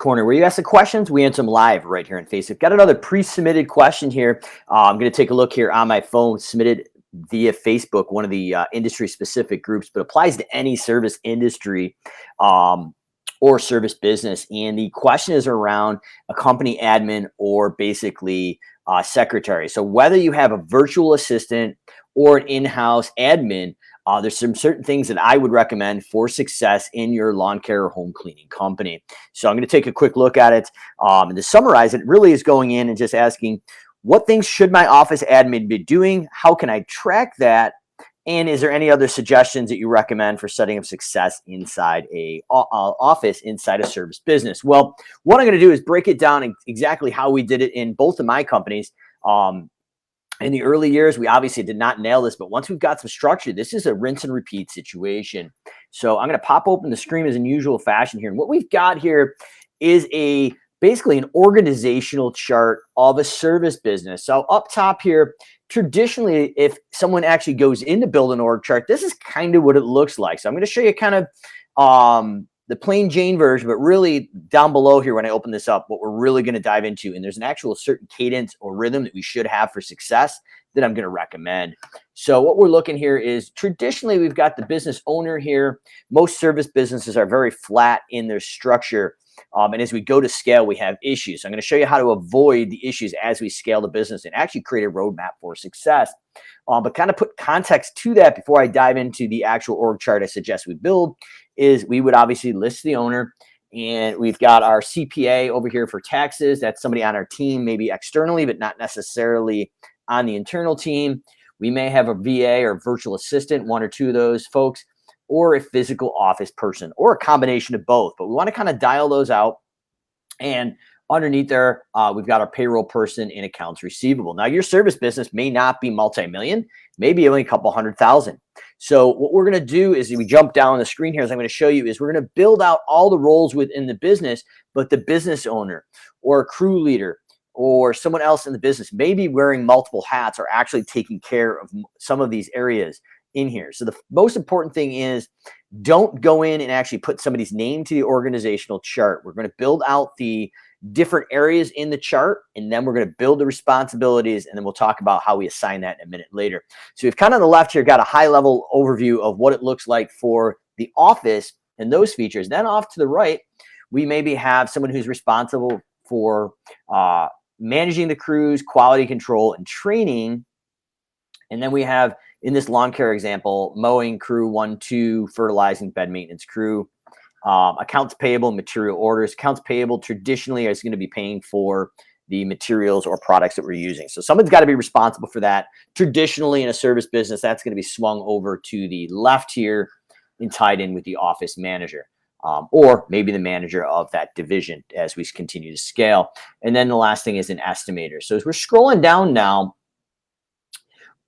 corner where you ask the questions, we answer them live right here on Facebook. Got another pre-submitted question here. I'm going to take a look here on my phone, submitted via Facebook, one of the industry-specific groups, but applies to any service industry or service business. And the question is around a company admin or basically secretary. So whether you have a virtual assistant or an in-house admin, there's some certain things that I would recommend for success in your lawn care or home cleaning company. So I'm going to take a quick look at it. And to summarize, it really is going in and just asking, what things should my office admin be doing? How can I track that? And is there any other suggestions that you recommend for setting up success inside a office, inside a service business? Well, what I'm going to do is break it down exactly how we did it in both of my companies. In the early years, we obviously did not nail this, but once we've got some structure, this is a rinse and repeat situation. So I'm going to pop open the screen as in usual fashion here. And what we've got here is basically an organizational chart of a service business. So up top here, traditionally, if someone actually goes in to build an org chart, this is kind of what it looks like. So I'm going to show you kind of the plain Jane version, but really down below here when I open this up, what we're really going to dive into, and there's an actual certain cadence or rhythm that we should have for success that I'm going to recommend. So what we're looking here is traditionally we've got the business owner here. Most service businesses are very flat in their structure. And as we go to scale, we have issues. So I'm going to show you how to avoid the issues as we scale the business and actually create a roadmap for success. But kind of put context to that before I dive into the actual org chart I suggest we build is we would obviously list the owner, and we've got our CPA over here for taxes. That's somebody on our team, maybe externally, but not necessarily on the internal team. We may have a VA or virtual assistant, one or two of those folks, or a physical office person, or a combination of both. But we want to kind of dial those out. And underneath there, we've got our payroll person and accounts receivable. Now, your service business may not be multi-million, maybe only a couple $100,000. So what we're going to do is we jump down the screen here, as I'm going to show you, is we're going to build out all the roles within the business, but the business owner or a crew leader or someone else in the business may be wearing multiple hats or actually taking care of some of these areas in here. So the most important thing is don't go in and actually put somebody's name to the organizational chart. We're going to build out the different areas in the chart, and then we're going to build the responsibilities, and then we'll talk about how we assign that in a minute later. So we've kind of on the left here got a high level overview of what it looks like for the office and those features. Then off to the right, we maybe have someone who's responsible for managing the crews, quality control, and training. And then we have, in this lawn care example, mowing crew 1, 2, fertilizing, bed maintenance crew, accounts payable, material orders. Accounts payable traditionally is going to be paying for the materials or products that we're using. So someone's got to be responsible for that. Traditionally in a service business, that's going to be swung over to the left here and tied in with the office manager. Or maybe the manager of that division as we continue to scale. And then the last thing is an estimator. So as we're scrolling down now,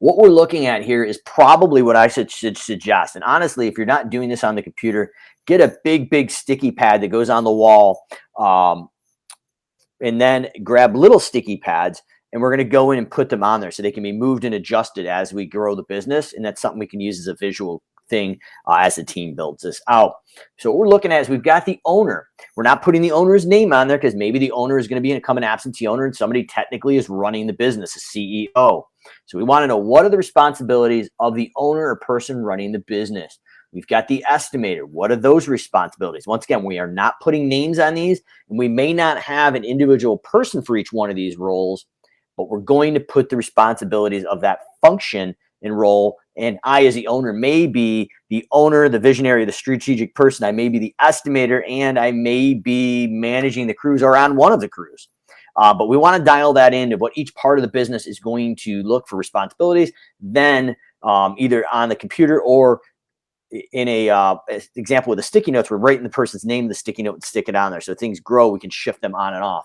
what we're looking at here is probably what I should suggest. And honestly, if you're not doing this on the computer, get a big sticky pad that goes on the wall, and then grab little sticky pads, and we're going to go in and put them on there so they can be moved and adjusted as we grow the business. And that's something we can use as a visual thing as the team builds this out. So what we're looking at is we've got the owner. We're not putting the owner's name on there because maybe the owner is going to become an absentee owner and somebody technically is running the business, a CEO. So we want to know, what are the responsibilities of the owner or person running the business? We've got the estimator. What are those responsibilities? Once again, we are not putting names on these, and we may not have an individual person for each one of these roles, but we're going to put the responsibilities of that function and role. And I, as the owner, may be the owner, the visionary, the strategic person. I may be the estimator, and I may be managing the crews or on one of the crews. But we want to dial that into what each part of the business is going to look for responsibilities. Then either on the computer or in a example with the sticky notes, we're writing the person's name, the sticky note, and stick it on there. So things grow, we can shift them on and off.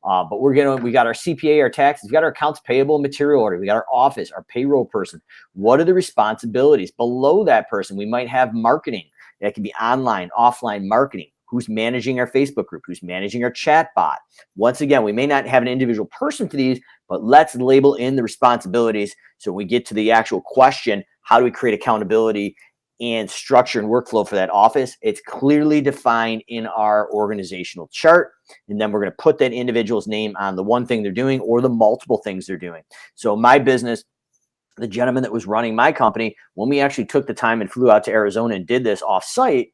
But we got our CPA, our taxes, we got our accounts payable, material order, we got our office, our payroll person. What are the responsibilities below that person? We might have marketing. That can be online, offline marketing. Who's managing our Facebook group? Who's managing our chat bot? Once again, we may not have an individual person for these, but let's label in the responsibilities so when we get to the actual question, how do we create accountability and structure and workflow for that office. It's clearly defined in our organizational chart. And then we're going to put that individual's name on the one thing they're doing or the multiple things they're doing. So my business, the gentleman that was running my company, when we actually took the time and flew out to Arizona and did this off-site,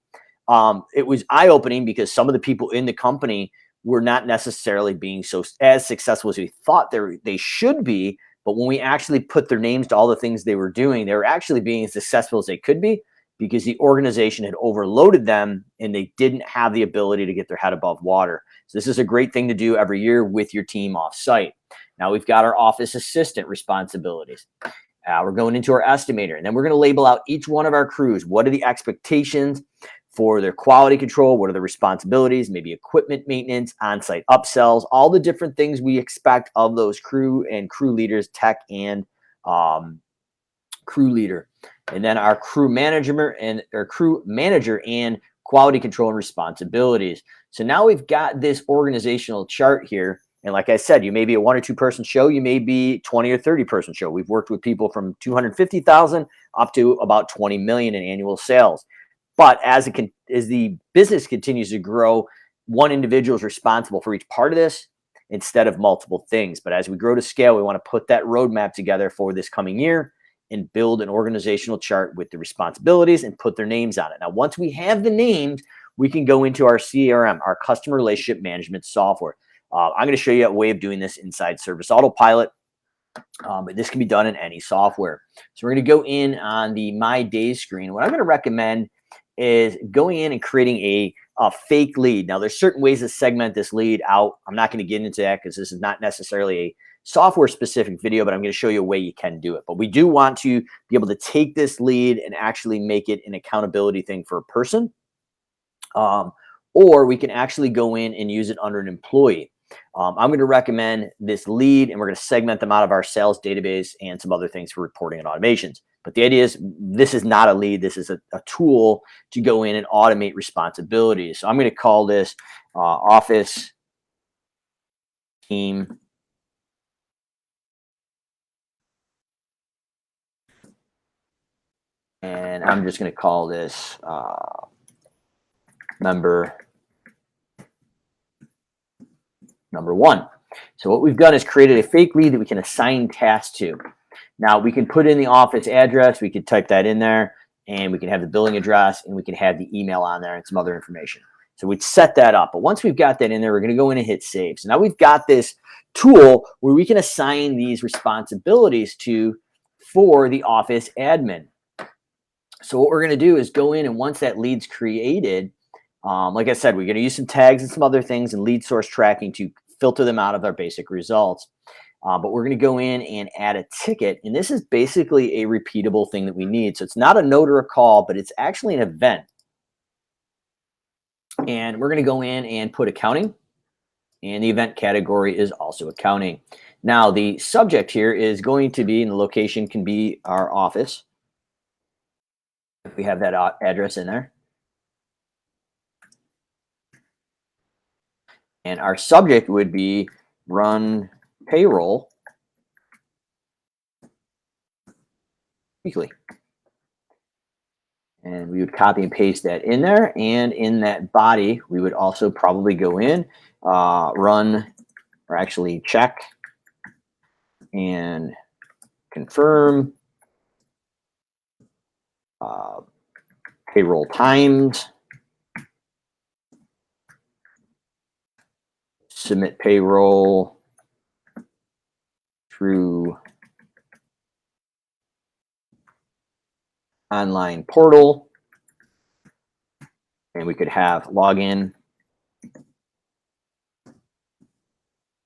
it was eye-opening because some of the people in the company were not necessarily being as successful as we thought they should be. But when we actually put their names to all the things they were doing, they were actually being as successful as they could be because the organization had overloaded them and they didn't have the ability to get their head above water. So this is a great thing to do every year with your team off-site. Now we've got our office assistant responsibilities. We're going into our estimator, and then we're going to label out each one of our crews. What are the expectations for their quality control? What are the responsibilities? Maybe equipment maintenance, on-site upsells, all the different things we expect of those crew and crew leaders, tech and crew leader. And then our crew manager and quality control and responsibilities. So now we've got this organizational chart here. And like I said, you may be a 1 or 2 person show. You may be 20 or 30 person show. We've worked with people from 250,000 up to about 20 million in annual sales. But as the business continues to grow, one individual is responsible for each part of this instead of multiple things. But as we grow to scale, we want to put that roadmap together for this coming year and build an organizational chart with the responsibilities and put their names on it. Now, once we have the names, we can go into our CRM, our customer relationship management software. I'm going to show you a way of doing this inside Service Autopilot. But this can be done in any software. So we're going to go in on the My Days screen. What I'm going to recommend is going in and creating a fake lead. Now, there's certain ways to segment this lead out. I'm not going to get into that because this is not necessarily a software-specific video, but I'm going to show you a way you can do it. But we do want to be able to take this lead and actually make it an accountability thing for a person. Or we can actually go in and use it under an employee. I'm going to recommend this lead, and we're going to segment them out of our sales database and some other things for reporting and automations. But the idea is this is not a lead. This is a tool to go in and automate responsibilities. So I'm going to call this office team and I'm just going to call this member number 1. So what we've done is created a fake lead that we can assign tasks to. Now we can put in the office address, we could type that in there, and we can have the billing address, and we can have the email on there and some other information. So we'd set that up. But once we've got that in there, we're going to go in and hit save. So now we've got this tool where we can assign these responsibilities to for the office admin. So what we're going to do is go in, and once that lead's created, like I said, we're going to use some tags and some other things and lead source tracking to filter them out of our basic results. But we're going to go in and add a ticket. And this is basically a repeatable thing that we need. So it's not a note or a call, but it's actually an event. And we're going to go in and put accounting. And the event category is also accounting. Now, the subject here is going to be, and the location can be our office. If we have that address in there. And our subject would be run payroll weekly. And we would copy and paste that in there. And in that body, we would also probably go in, run, or actually check and confirm payroll times, submit payroll through online portal, and we could have login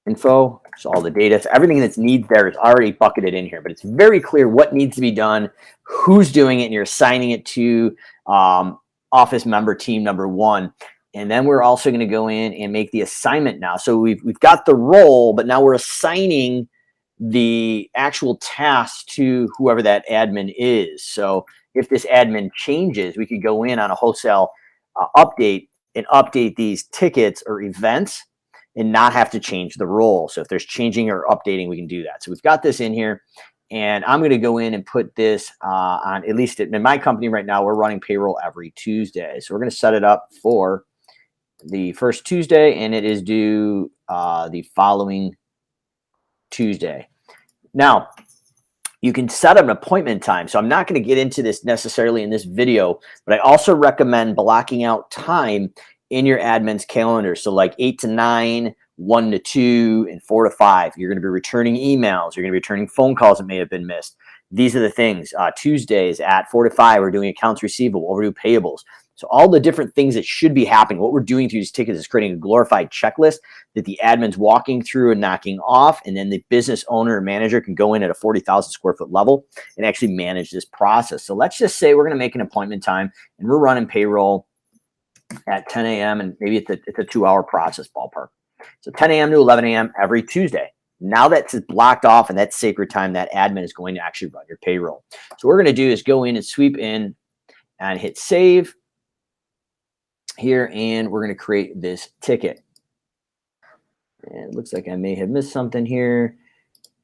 info. So all the data, so everything that's needed there is already bucketed in here, but it's very clear what needs to be done, who's doing it, and you're assigning it to office member team number 1. And then we're also going to go in and make the assignment now. So we've got the role, but now we're assigning the actual task to whoever that admin is. So if this admin changes, we could go in on a wholesale update and update these tickets or events and not have to change the role. So if there's changing or updating, we can do that. So we've got this in here. And I'm going to go in and put this on, at least in my company right now, we're running payroll every Tuesday. So we're going to set it up for the first Tuesday, and it is due the following Tuesday. Now, you can set an appointment time. So I'm not going to get into this necessarily in this video, but I also recommend blocking out time in your admin's calendar. So like 8 to 9, 1 to 2, and 4 to 5. You're going to be returning emails. You're going to be returning phone calls that may have been missed. These are the things. Tuesdays at 4 to 5, we're doing accounts receivable, overdue payables. So all the different things that should be happening. What we're doing through these tickets is creating a glorified checklist that the admin's walking through and knocking off, and then the business owner or manager can go in at a 40,000 square foot level and actually manage this process. So let's just say we're going to make an appointment time, and we're running payroll at 10 a.m. and maybe it's a 2-hour process ballpark. So 10 a.m. to 11 a.m. every Tuesday. Now that's blocked off, and that's sacred time. That admin is going to actually run your payroll. So what we're going to do is go in and sweep in and hit save here, and we're going to create this ticket. And it looks like I may have missed something here.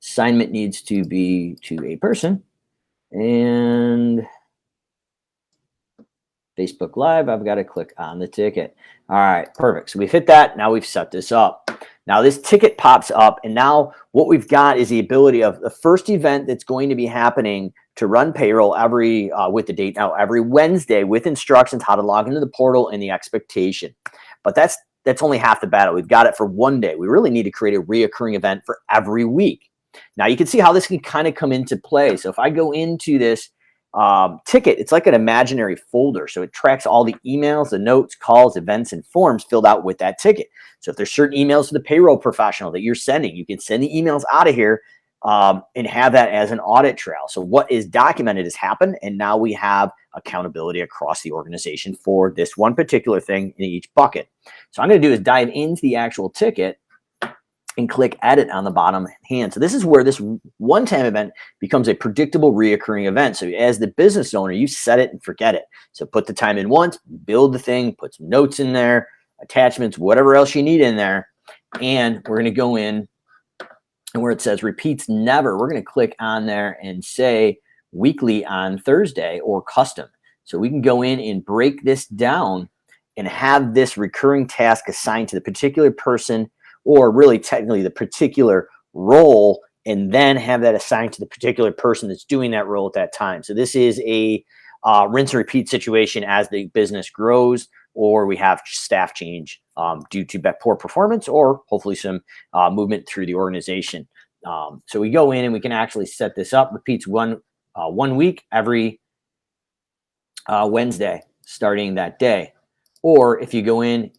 Assignment needs to be to a person, and Facebook Live, I've got to click on the ticket. All right, perfect. So we've hit that. Now we've set this up. Now this ticket pops up, and now what we've got is the ability of the first event that's going to be happening to run payroll every with the date now every Wednesday with instructions how to log into the portal and the expectation. But that's only half the battle. We've got it for one day. We really need to create a reoccurring event for every week. Now you can see how this can kind of come into play. So if I go into this ticket, it's like an imaginary folder. So it tracks all the emails, the notes, calls, events, and forms filled out with that ticket. So if there's certain emails to the payroll professional that you're sending, you can send the emails out of here and have that as an audit trail. So what is documented has happened, and now we have accountability across the organization for this one particular thing in each bucket. So I'm going to do is dive into the actual ticket and click edit on the bottom hand. So this is where this one-time event becomes a predictable reoccurring event. So as the business owner, you set it and forget it. So put the time in once, build the thing, put some notes in there, attachments, whatever else you need in there. And we're going to go in, and where it says repeats never, we're going to click on there and say weekly on Thursday or custom. So we can go in and break this down and have this recurring task assigned to the particular person, or really technically the particular role, and then have that assigned to the particular person that's doing that role at that time. So this is a rinse and repeat situation as the business grows, or we have staff change due to poor performance, or hopefully some movement through the organization. So we go in and we can actually set this up. Repeats one week every Wednesday starting that day. Or if you go in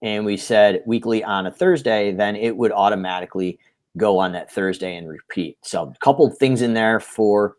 and we said weekly on a Thursday, then it would automatically go on that Thursday and repeat. So a couple of things in there for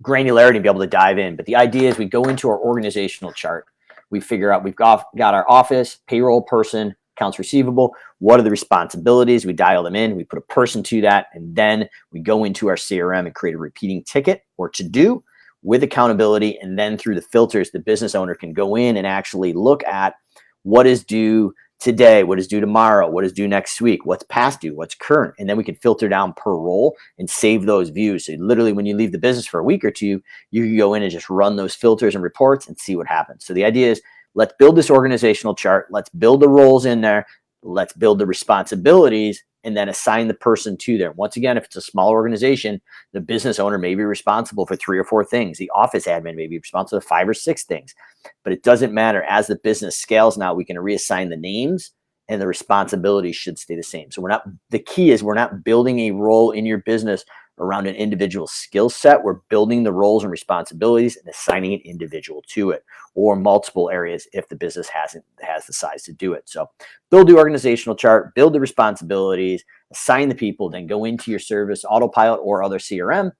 granularity to be able to dive in. But the idea is we go into our organizational chart. We figure out we've got our office, payroll person, accounts receivable. What are the responsibilities? We dial them in. We put a person to that. And then we go into our CRM and create a repeating ticket or to-do with accountability. And then through the filters, the business owner can go in and actually look at what is due today, what is due tomorrow, what is due next week, what's past due, what's current. And then we can filter down per role and save those views. So literally when you leave the business for a week or two, you can go in and just run those filters and reports and see what happens. So the idea is let's build this organizational chart. Let's build the roles in there. Let's build the responsibilities and then assign the person to there. Once again, if it's a small organization, the business owner may be responsible for 3 or 4 things. The office admin may be responsible for 5 or 6 things. But it doesn't matter. As the business scales now, we can reassign the names and the responsibilities should stay the same. So the key is we're not building a role in your business around an individual skill set. We're building the roles and responsibilities and assigning an individual to it, or multiple areas if the business has the size to do it. So build the organizational chart, build the responsibilities, assign the people, then go into your service, autopilot, or other CRM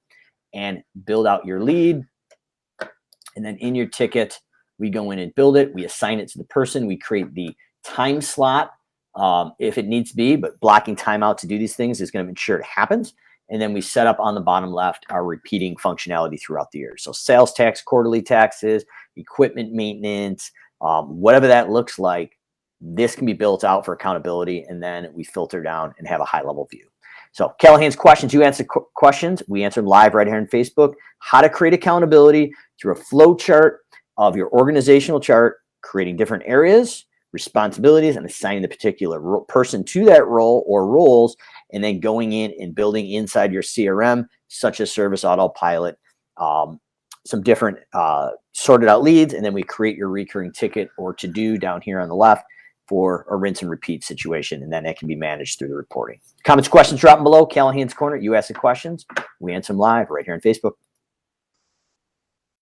and build out your lead. And then in your ticket, we go in and build it. We assign it to the person. We create the time slot if it needs to be, but blocking time out to do these things is going to ensure it happens. And then we set up on the bottom left our repeating functionality throughout the year. So sales tax, quarterly taxes, equipment maintenance, whatever that looks like, this can be built out for accountability. And then we filter down and have a high level view. So Callahan's questions, you answer questions, we answer them live right here on Facebook. How to create accountability through a flow chart of your organizational chart, creating different areas, responsibilities, and assigning the particular person to that role or roles, and then going in and building inside your CRM, such as Service Autopilot, some different sorted out leads, and then we create your recurring ticket or to-do down here on the left for a rinse and repeat situation, and then it can be managed through the reporting. Comments, questions, drop them below. Callahan's Corner, you ask the questions, we answer them live right here on Facebook.